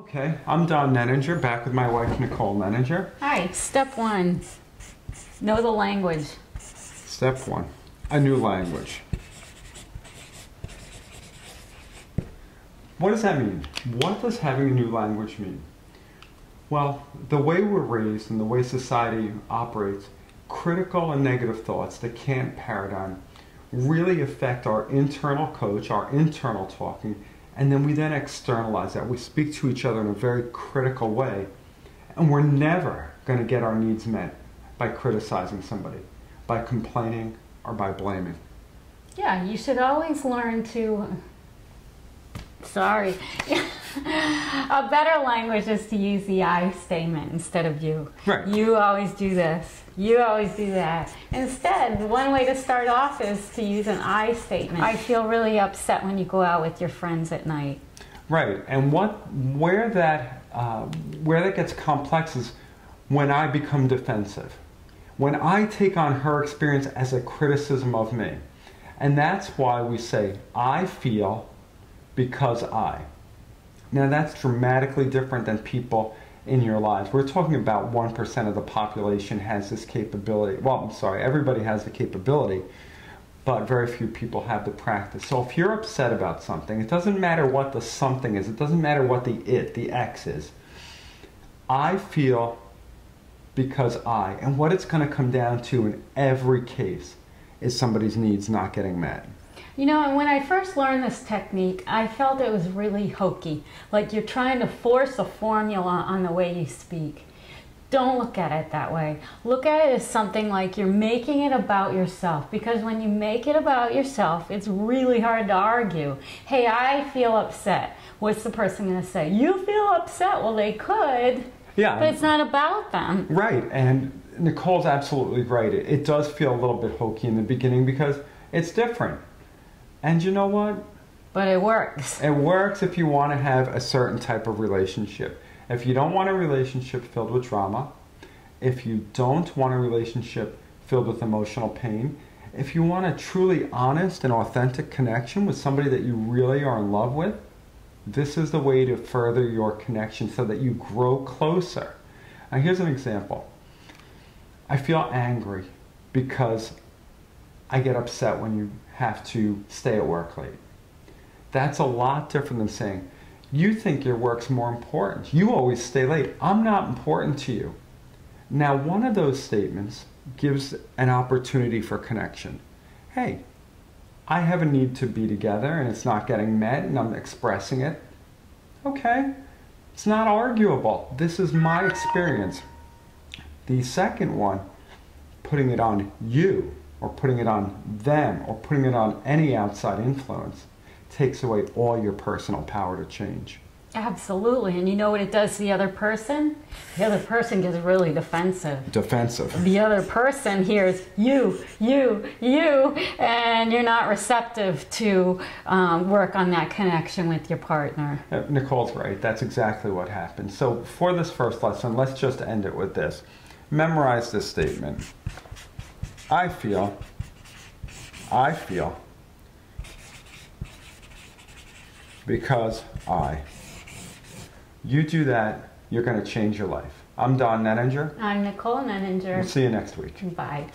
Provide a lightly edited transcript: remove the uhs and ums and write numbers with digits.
Okay, I'm Don Nenninger, back with my wife Nicole Nenninger. Hi, step one, know the language. Step one, a new language. What does that mean? What does having a new language mean? Well, the way we're raised and the way society operates, critical and negative thoughts, the Kant paradigm, really affect our internal coach, our internal talking, and then we then externalize that. We speak to each other in a very critical way, and we're never going to get our needs met by criticizing somebody, by complaining, or by blaming. Yeah, you should always learn to, sorry, a better language is to use the I statement instead of you. Right. You always do this. You always do that. Instead, one way to start off is to use an I statement. I feel really upset when you go out with your friends at night. Right, and where that gets complex is when I become defensive. When I take on her experience as a criticism of me. And that's why we say, I feel because I. Now that's dramatically different than people in your lives. We're talking about 1% of the population has this capability. Well, I'm sorry, everybody has the capability, but very few people have the practice. So if you're upset about something, it doesn't matter what the something is, it doesn't matter what the X is. I feel because I, and what it's going to come down to in every case is somebody's needs not getting met. You know, and when I first learned this technique, I felt it was really hokey. Like you're trying to force a formula on the way you speak. Don't look at it that way. Look at it as something like you're making it about yourself. Because when you make it about yourself, it's really hard to argue. Hey, I feel upset. What's the person going to say? You feel upset? Well, they could. Yeah. But it's not about them. Right, and Nicole's absolutely right. It does feel a little bit hokey in the beginning because it's different. And you know what? But it works. It works if you want to have a certain type of relationship. If you don't want a relationship filled with drama, if you don't want a relationship filled with emotional pain, if you want a truly honest and authentic connection with somebody that you really are in love with, this is the way to further your connection so that you grow closer. Now here's an example. I feel angry because I get upset when you have to stay at work late. That's a lot different than saying, you think your work's more important. You always stay late. I'm not important to you. Now, one of those statements gives an opportunity for connection. Hey, I have a need to be together and it's not getting met and I'm expressing it. Okay, it's not arguable. This is my experience. The second one, putting it on you, or putting it on them, or putting it on any outside influence, takes away all your personal power to change. Absolutely, and you know what it does to the other person? The other person gets really defensive. The other person hears you, and you're not receptive to work on that connection with your partner. Nicole's right, that's exactly what happens. So for this first lesson, let's just end it with this. Memorize this statement. I feel because I. You do that, you're going to change your life. I'm Don Nenninger. I'm Nicole Nenninger. We'll see you next week. Bye.